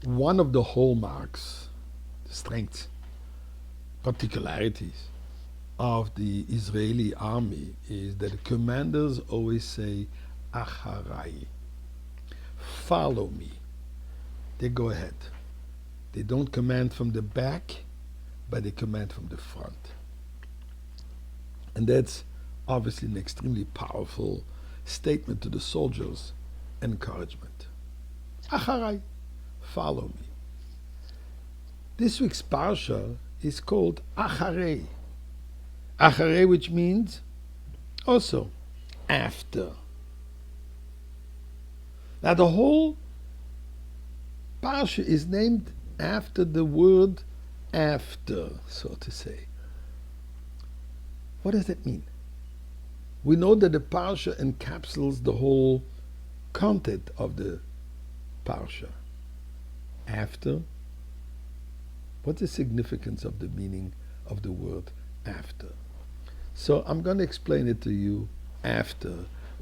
One of the hallmarks, the strengths, particularities of the Israeli army is that the commanders always say, Acharai, follow me. They go ahead. They don't command from the back, but they command from the front. And that's obviously an extremely powerful statement to the soldiers, encouragement. Acharai, follow me. This week's parsha is called Acharei. Acharei, which means also after. Now the whole parsha is named after the word after, so to say. What does that mean? We know that the parsha encapsulates the whole content of the parsha. After. What's the significance of the meaning of the word after? So I'm going to explain it to you after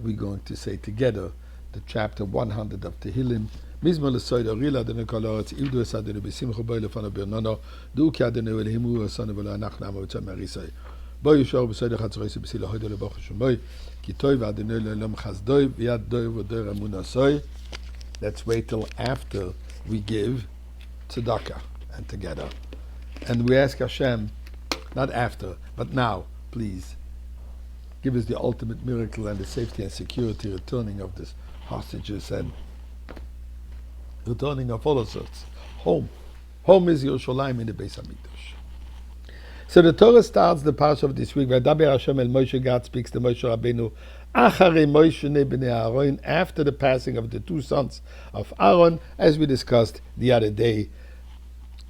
we're going to say together the chapter 100 of Tehillim. Mizmor l'soid orila adonai kol haaretz ivdu es adonai b'simcha bo lefanav b'rnono du ki adonai Eloheinu asanu v'lo anachnu amo v'tzom me'arisai bo yishor b'soid chatzorosei b'silo hoido leboch shemoi ki toiv adonai le'olam chazdoi v'yad doi v'doi emunasoi. Let's wait till after we give tzedakah and together, and we ask Hashem, not after, but now, please, give us the ultimate miracle and the safety and security returning of these hostages and returning of all sorts. Home. Home is Yerushalayim in the Beis HaMikdash. So the Torah starts the parsha of this week. V'adaber Hashem el Moshe, God speaks to Moshe Rabbeinu, Acharei Moshe b'nei Aaron, after the passing of the two sons of Aaron, as we discussed the other day.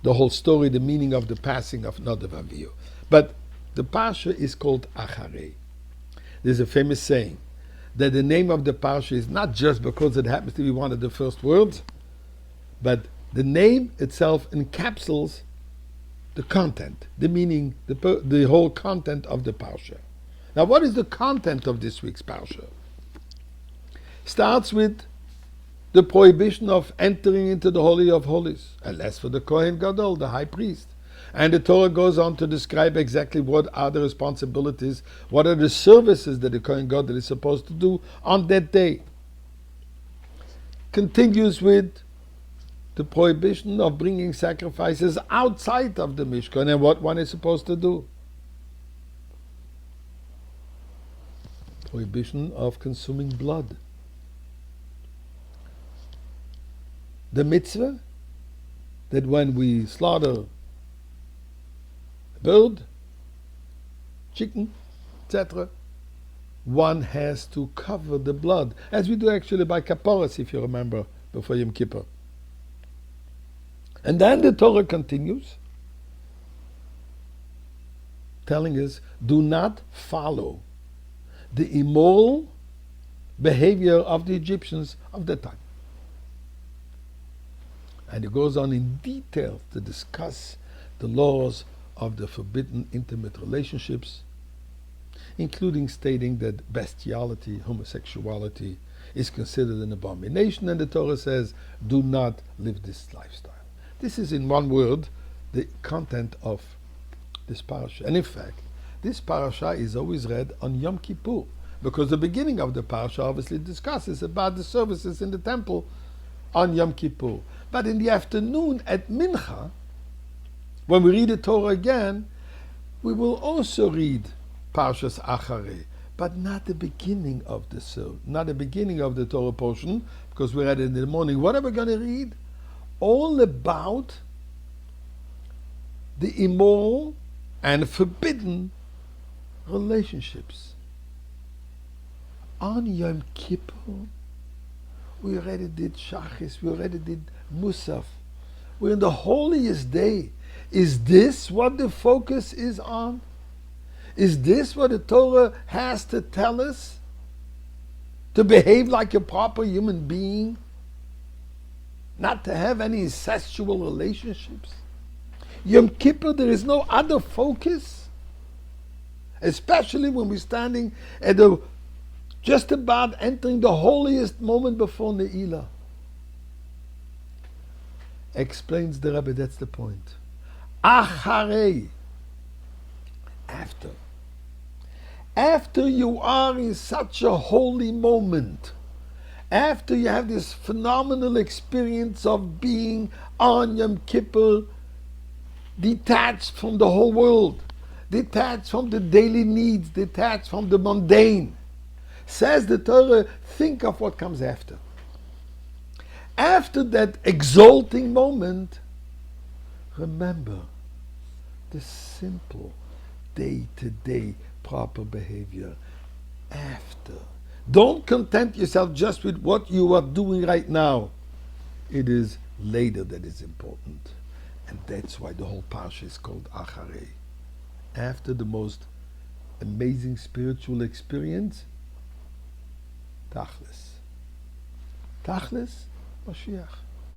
The whole story, the meaning of the passing of Nadav Avihu. But the parsha is called Acharei. There's a famous saying that the name of the parsha is not just because it happens to be one of the first words, but the name itself encapsulates the content, the meaning, the whole content of the parsha. Now, what is the content of this week's parsha? Starts with the prohibition of entering into the Holy of Holies, unless for the Kohen Gadol, the high priest. And the Torah goes on to describe exactly what are the responsibilities, what are the services that the Kohen Gadol is supposed to do on that day. Continues with the prohibition of bringing sacrifices outside of the Mishkan and what one is supposed to do. Prohibition of consuming blood. The mitzvah that when we slaughter a bird, chicken, etc., one has to cover the blood, as we do actually by Kaporos, if you remember, before Yom Kippur. And then the Torah continues, telling us, do not follow the immoral behavior of the Egyptians of that time. And it goes on in detail to discuss the laws of the forbidden intimate relationships, including stating that bestiality, homosexuality, is considered an abomination, and the Torah says, do not live this lifestyle. This is, in one word, the content of this parasha. And in fact, this parasha is always read on Yom Kippur, because the beginning of the parasha obviously discusses about the services in the temple on Yom Kippur. But in the afternoon at Mincha, when we read the Torah again, we will also read Parshas Acharei, but not the beginning of the Torah portion, because we read it in the morning. What are we going to read? All about the immoral and forbidden relationships. On Yom Kippur, we already did Shachis, we already did Musaf. We're in the holiest day. Is this what the focus is on? Is this what the Torah has to tell us? To behave like a proper human being? Not to have any sexual relationships? Yom Kippur, there is no other focus? Especially when we're standing at the just about entering the holiest moment before Ne'ilah. Explains the Rabbi, that's the point. Acharei, after. After you are in such a holy moment, after you have this phenomenal experience of being on Yom Kippur, detached from the whole world, detached from the daily needs, detached from the mundane, says the Torah, think of what comes after. After that exalting moment, remember the simple day-to-day proper behavior after. Don't content yourself just with what you are doing right now. It is later that is important. And that's why the whole parsha is called Acharei. After the most amazing spiritual experience, Tachlis. Tachlis, Mashiach.